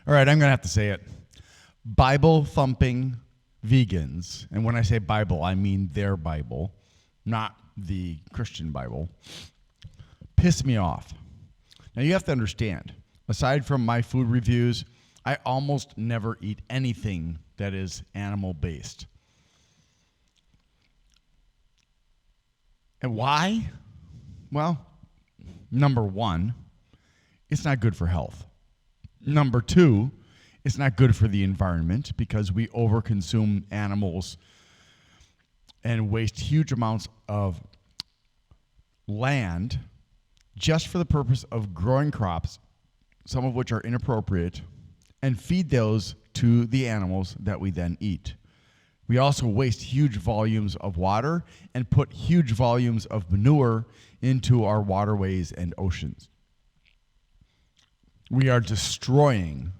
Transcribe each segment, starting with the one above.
All right, I'm going to have to say it. Bible-thumping vegans, and when I say Bible, I mean their Bible, not the Christian Bible, piss me off. Now, you have to understand, aside from my food reviews, I almost never eat anything that is animal-based. And why? Well, number one, it's not good for health. Number two, it's not good for the environment because we overconsume animals and waste huge amounts of land just for the purpose of growing crops, some of which are inappropriate, and feed those to the animals that we then eat. We also waste huge volumes of water and put huge volumes of manure into our waterways and oceans. We are destroying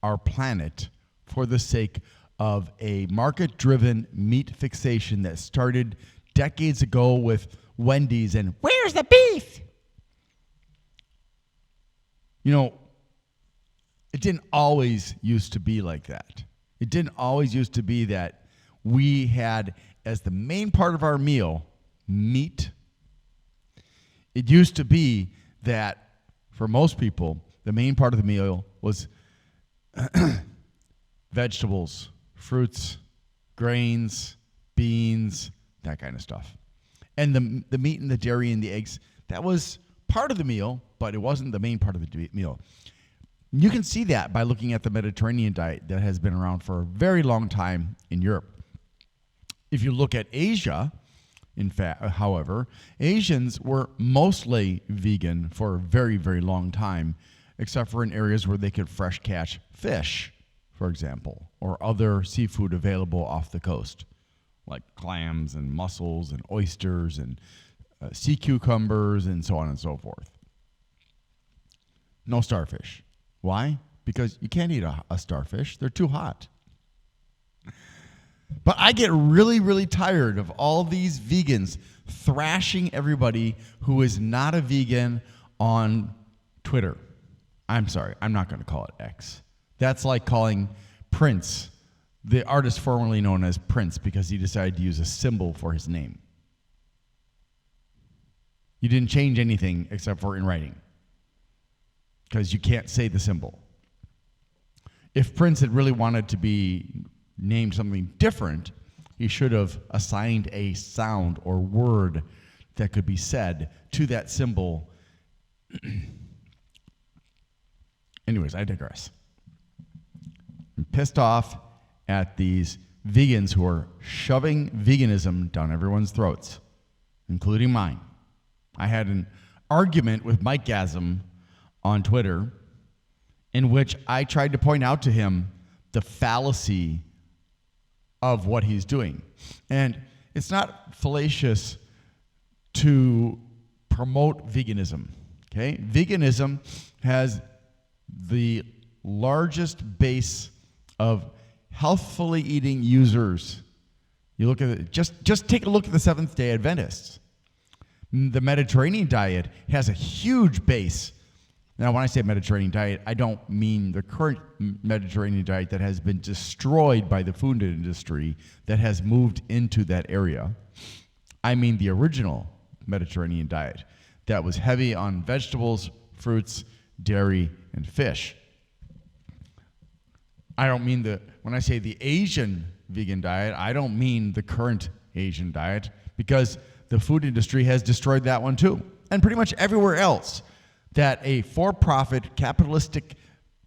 our planet for the sake of a market-driven meat fixation that started decades ago with Wendy's and "Where's the beef?" You know, it didn't always used to be like that. It didn't always used to be that we had as the main part of our meal meat. It used to be that for most people, the main part of the meal was vegetables, fruits, grains, beans, that kind of stuff. And the meat and the dairy and the eggs, that was part of the meal, but it wasn't the main part of the meal. You can see that by looking at the Mediterranean diet that has been around for a very long time in Europe. If you look at Asia, in fact, however, Asians were mostly vegan for a very, very long time, except for in areas where they could fresh catch fish, for example, or other seafood available off the coast, like clams and mussels and oysters and sea cucumbers and so on and so forth. No starfish. Why? Because you can't eat a starfish. They're too hot. But I get really, really tired of all these vegans thrashing everybody who is not a vegan on Twitter. I'm sorry, I'm not going to call it X. That's like calling Prince, the artist formerly known as Prince, because he decided to use a symbol for his name. You didn't change anything except for in writing, because you can't say the symbol. If Prince had really wanted to be named something different, he should have assigned a sound or word that could be said to that symbol. Anyways, I digress. I'm pissed off at these vegans who are shoving veganism down everyone's throats, including mine. I had an argument with Mike Gasm on Twitter in which I tried to point out to him the fallacy of what he's doing. And it's not fallacious to promote veganism, okay? Veganism has the largest base of healthfully eating users. You look at it, just take a look at the Seventh-day Adventists. The Mediterranean diet has a huge base. Now, when I say Mediterranean diet, I don't mean the current Mediterranean diet that has been destroyed by the food industry that has moved into that area. I mean the original Mediterranean diet that was heavy on vegetables, fruits, dairy, and fish. I don't mean when I say the Asian vegan diet, I don't mean the current Asian diet, because the food industry has destroyed that one too. And pretty much everywhere else that a for-profit capitalistic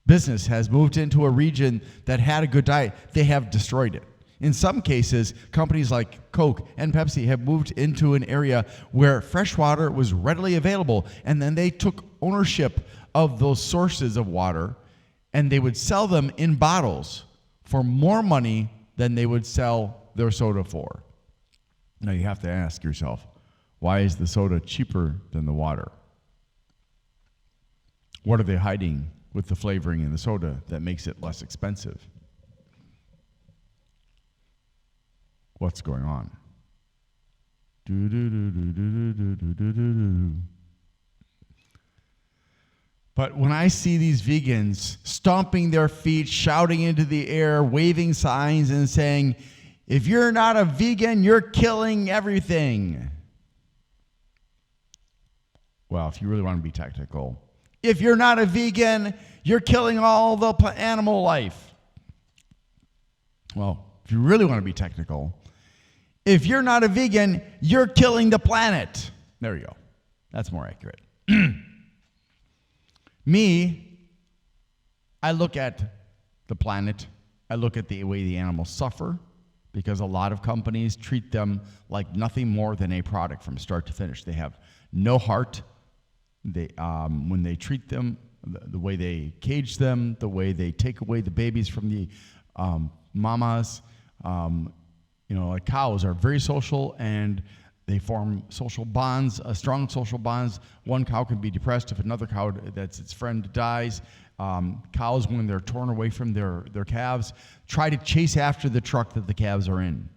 business has moved into a region that had a good diet, they have destroyed it. In some cases, companies like Coke and Pepsi have moved into an area where fresh water was readily available, and then they took ownership of those sources of water, and they would sell them in bottles for more money than they would sell their soda for. Now you have to ask yourself, why is the soda cheaper than the water? What are they hiding with the flavoring in the soda that makes it less expensive? What's going on? But when I see these vegans stomping their feet, shouting into the air, waving signs and saying, if you're not a vegan, you're killing everything. Well, if you really want to be technical, if you're not a vegan, you're killing all the animal life. Well, if you really want to be technical, if you're not a vegan, you're killing the planet. There you go. That's more accurate. Me, I look at the planet. I look at the way the animals suffer, because a lot of companies treat them like nothing more than a product from start to finish. They have no heart. When they treat them, the way they cage them, the way they take away the babies from the mamas, like cows are very social, and they form social bonds, strong social bonds. One cow can be depressed if another cow that's its friend dies. Cows, when they're torn away from their calves, try to chase after the truck that the calves are in.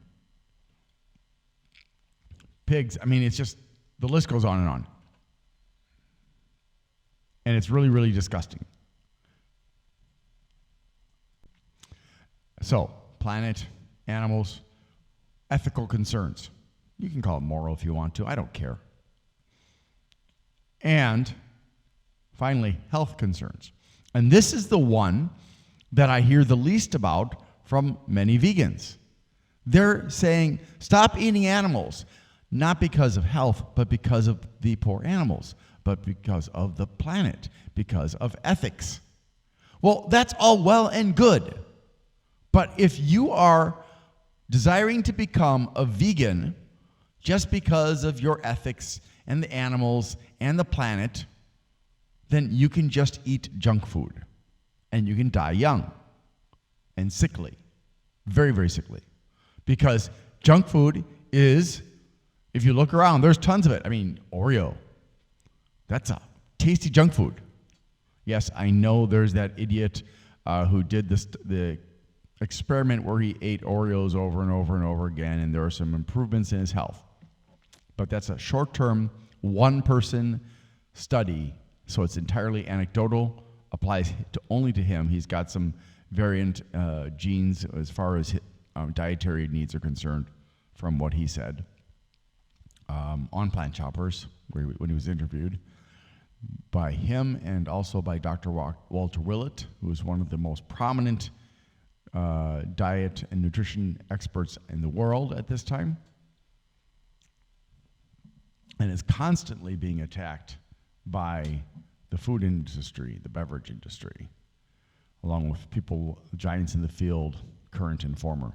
Pigs, it's just, the list goes on and on. And it's really, really disgusting. So, planet, animals, ethical concerns. You can call it moral if you want to. I don't care. And finally, health concerns. And this is the one that I hear the least about from many vegans. They're saying, stop eating animals, not because of health, but because of the poor animals, but because of the planet, because of ethics. Well, that's all well and good. But if you are desiring to become a vegan just because of your ethics and the animals and the planet, then you can just eat junk food and you can die young and sickly, very, very sickly. Because junk food is, if you look around, there's tons of it. Oreo, that's a tasty junk food. Yes, I know there's that idiot who did the experiment where he ate Oreos over and over and over again, and there are some improvements in his health. But that's a short-term, one-person study, so it's entirely anecdotal, applies only to him. He's got some variant genes as far as dietary needs are concerned, from what he said on Plant Choppers, when he was interviewed by him and also by Dr. Walter Willett, who is one of the most prominent diet and nutrition experts in the world at this time, and is constantly being attacked by the food industry, the beverage industry, along with people, giants in the field, current and former.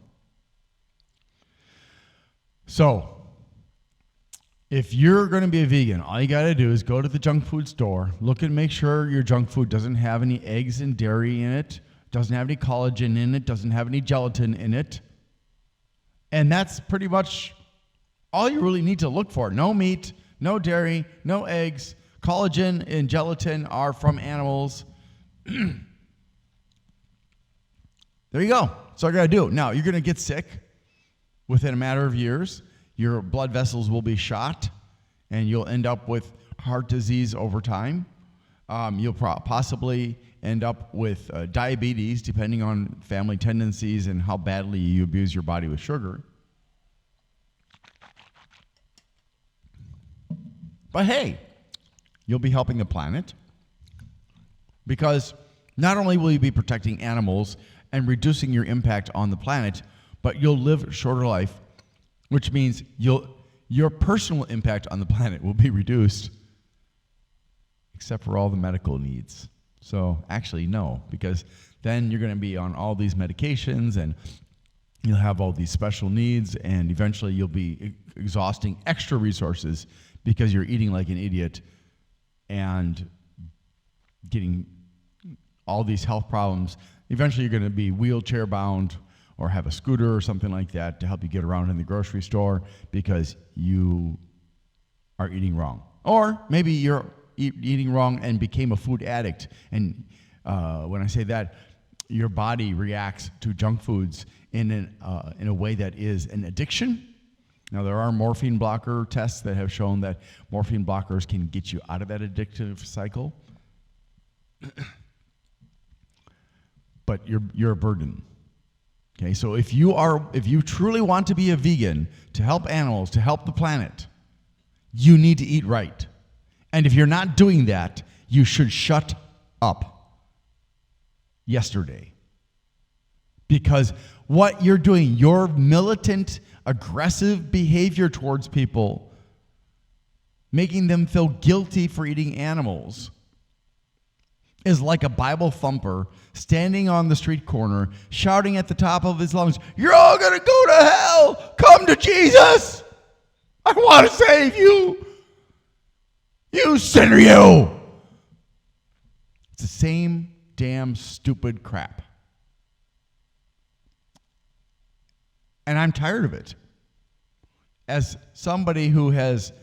So, if you're going to be a vegan, all you got to do is go to the junk food store, look and make sure your junk food doesn't have any eggs and dairy in it, doesn't have any collagen in it, doesn't have any gelatin in it. And that's pretty much all you really need to look for. No meat, no dairy, no eggs. Collagen and gelatin are from animals. There you go. That's all you got to do. Now, you're going to get sick within a matter of years. Your blood vessels will be shot, and you'll end up with heart disease over time. You'll possibly end up with diabetes, depending on family tendencies and how badly you abuse your body with sugar. But hey, you'll be helping the planet, because not only will you be protecting animals and reducing your impact on the planet, but you'll live a shorter life, which means your personal impact on the planet will be reduced, except for all the medical needs. So actually, no, because then you're going to be on all these medications, and you'll have all these special needs, and eventually you'll be exhausting extra resources because you're eating like an idiot and getting all these health problems. Eventually you're going to be wheelchair bound or have a scooter or something like that to help you get around in the grocery store because you are eating wrong. Or maybe you're eating wrong and became a food addict. And when I say that, your body reacts to junk foods in a way that is an addiction. Now, there are morphine blocker tests that have shown that morphine blockers can get you out of that addictive cycle. But you're a burden. Okay, so if you truly want to be a vegan, to help animals, to help the planet, you need to eat right. And if you're not doing that, you should shut up yesterday. Because what you're doing, your militant, aggressive behavior towards people, making them feel guilty for eating animals, is like a Bible thumper standing on the street corner, shouting at the top of his lungs, "You're all going to go to hell! Come to Jesus! I want to save you! You sinner, you!" It's the same damn stupid crap. And I'm tired of it. As somebody who has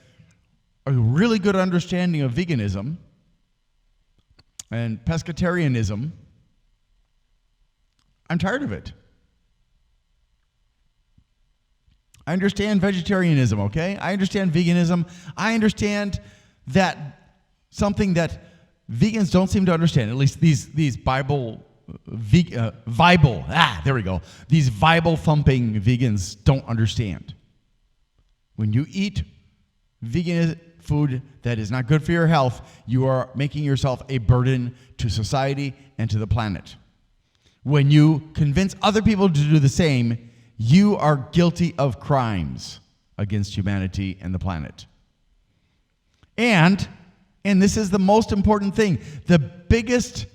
a really good understanding of veganism and pescatarianism, I'm tired of it. I understand vegetarianism, okay? I understand veganism. I understand that something that vegans don't seem to understand, at least these Vible, there we go. These Vible-thumping vegans don't understand. When you eat vegan food that is not good for your health, you are making yourself a burden to society and to the planet. When you convince other people to do the same, you are guilty of crimes against humanity and the planet. And this is the most important thing, the biggest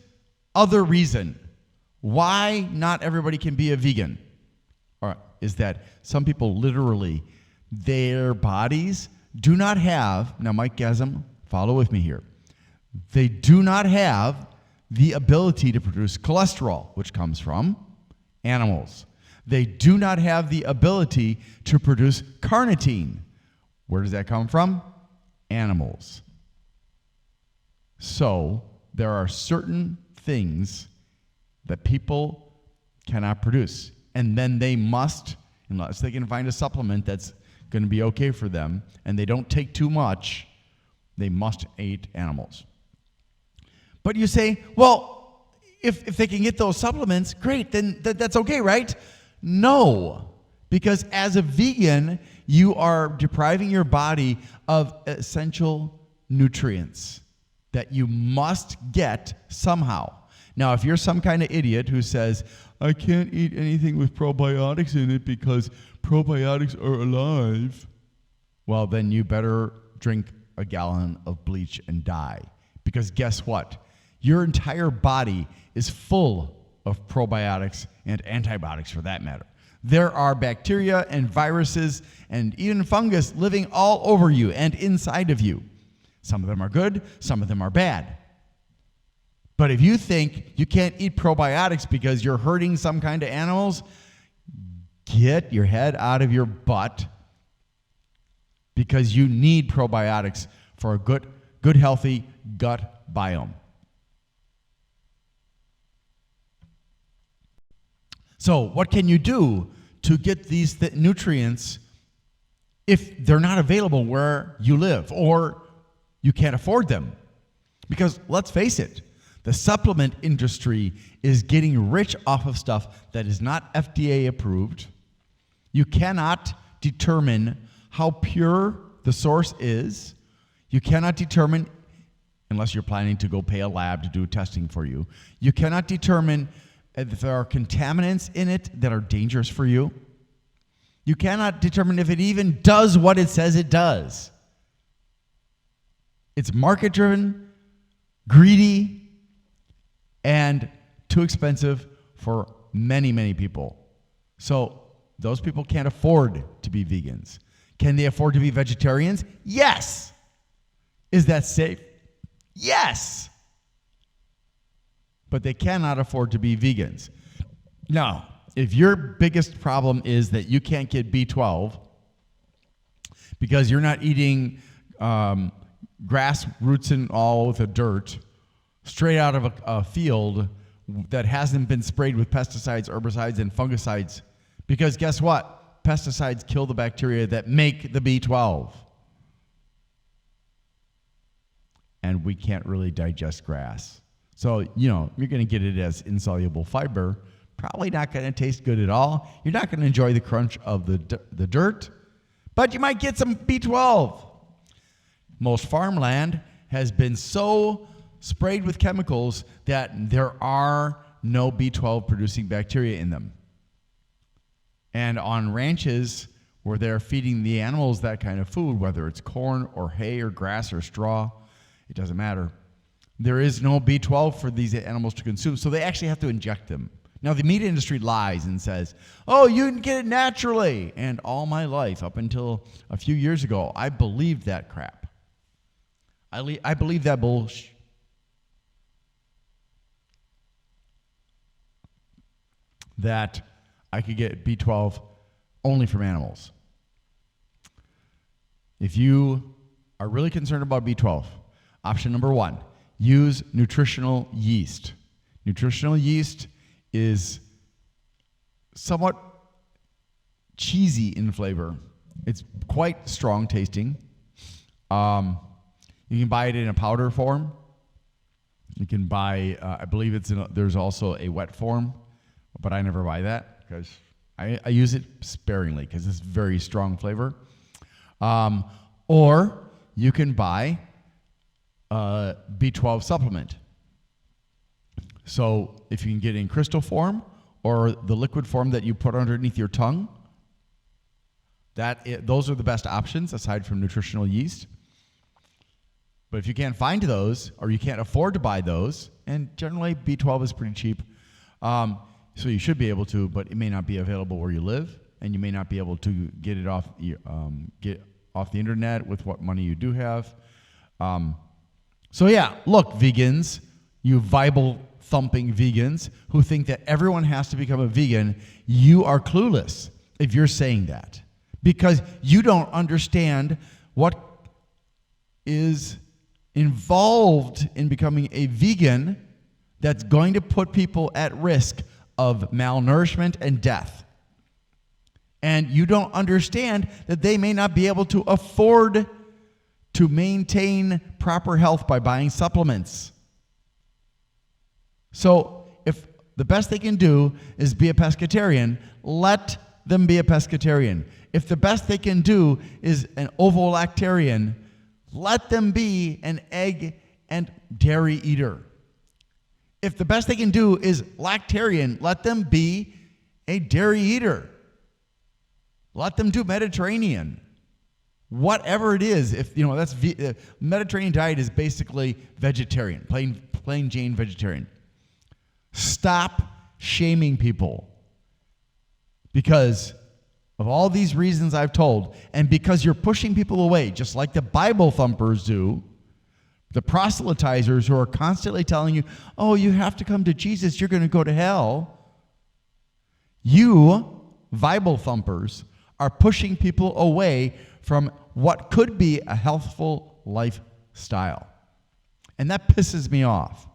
other reason why not everybody can be a vegan is that some people literally, their bodies do not have, now Mike Gasm, follow with me here, they do not have the ability to produce cholesterol, which comes from animals. They do not have the ability to produce carnitine. Where does that come from? Animals. So there are certain things that people cannot produce. And then they must, unless they can find a supplement that's going to be okay for them, and they don't take too much, they must eat animals. But you say, well, if they can get those supplements, great, then that's okay, right? No, because as a vegan, you are depriving your body of essential nutrients that you must get somehow. Now, if you're some kind of idiot who says, I can't eat anything with probiotics in it because probiotics are alive, well, then you better drink a gallon of bleach and die. Because guess what? Your entire body is full of probiotics and antibiotics for that matter. There are bacteria and viruses and even fungus living all over you and inside of you. Some of them are good, some of them are bad. But if you think you can't eat probiotics because you're hurting some kind of animals, get your head out of your butt, because you need probiotics for a good healthy gut biome. So what can you do to get these nutrients if they're not available where you live or you can't afford them? Because let's face it, the supplement industry is getting rich off of stuff that is not FDA approved. You cannot determine how pure the source is. You cannot determine, unless you're planning to go pay a lab to do testing for you, you cannot determine if there are contaminants in it that are dangerous for you. You cannot determine if it even does what it says it does. It's market-driven, greedy, and too expensive for many, many people. So those people can't afford to be vegans. Can they afford to be vegetarians? Yes. Is that safe? Yes. But they cannot afford to be vegans. Now, if your biggest problem is that you can't get B12 because you're not eating grass, roots, and all with the dirt straight out of a field that hasn't been sprayed with pesticides, herbicides, and fungicides, because guess what? Pesticides kill the bacteria that make the B12. And we can't really digest grass. So, you're going to get it as insoluble fiber. Probably not going to taste good at all. You're not going to enjoy the crunch of the dirt, but you might get some B12. Most farmland has been so sprayed with chemicals that there are no B12 producing bacteria in them. And on ranches where they're feeding the animals that kind of food, whether it's corn or hay or grass or straw, it doesn't matter. There is no B12 for these animals to consume, so they actually have to inject them. Now, the meat industry lies and says, oh, you can get it naturally. And all my life, up until a few years ago, I believed that crap. I believe that bullshit. That I could get B12 only from animals. If you are really concerned about B12, option number 1, use nutritional yeast. Nutritional yeast is somewhat cheesy in flavor. It's quite strong tasting. You can buy it in a powder form. You can buy, I believe there's also a wet form, but I never buy that because I use it sparingly because it's very strong flavor. Or you can buy a B12 supplement. So if you can get it in crystal form or the liquid form that you put underneath your tongue, those are the best options aside from nutritional yeast. But if you can't find those or you can't afford to buy those, and generally B12 is pretty cheap, so you should be able to, but it may not be available where you live, and you may not be able to get it off the internet with what money you do have. So yeah, look, vegans, you Vible-thumping vegans who think that everyone has to become a vegan, you are clueless if you're saying that, because you don't understand what is involved in becoming a vegan that's going to put people at risk of malnourishment and death. And you don't understand that they may not be able to afford to maintain proper health by buying supplements. So if the best they can do is be a pescatarian, let them be a pescatarian. If the best they can do is an ovo-lactarian, let them be an egg and dairy eater. If the best they can do is lactarian, let them be a dairy eater. Let them do Mediterranean. Whatever it is, if that's Mediterranean diet is basically vegetarian, plain Jane vegetarian. Stop shaming people because of all these reasons I've told, and because you're pushing people away, just like the Bible thumpers do, the proselytizers who are constantly telling you, oh, you have to come to Jesus, you're going to go to hell. You, Bible thumpers, are pushing people away from what could be a healthful lifestyle. And that pisses me off.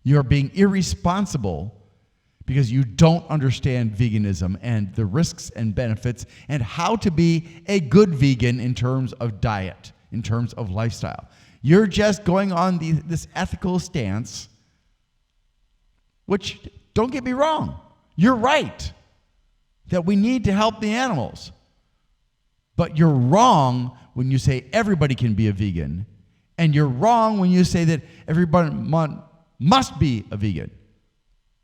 You're being irresponsible because you don't understand veganism and the risks and benefits and how to be a good vegan in terms of diet, in terms of lifestyle. You're just going on this ethical stance, which, don't get me wrong, you're right that we need to help the animals. But you're wrong when you say everybody can be a vegan, and you're wrong when you say that everybody must be a vegan.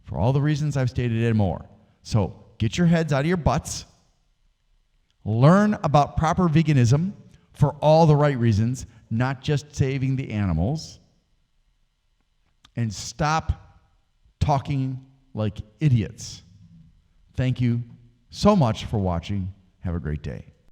For all the reasons I've stated and more. So get your heads out of your butts. Learn about proper veganism for all the right reasons, not just saving the animals. And stop talking like idiots. Thank you so much for watching. Have a great day.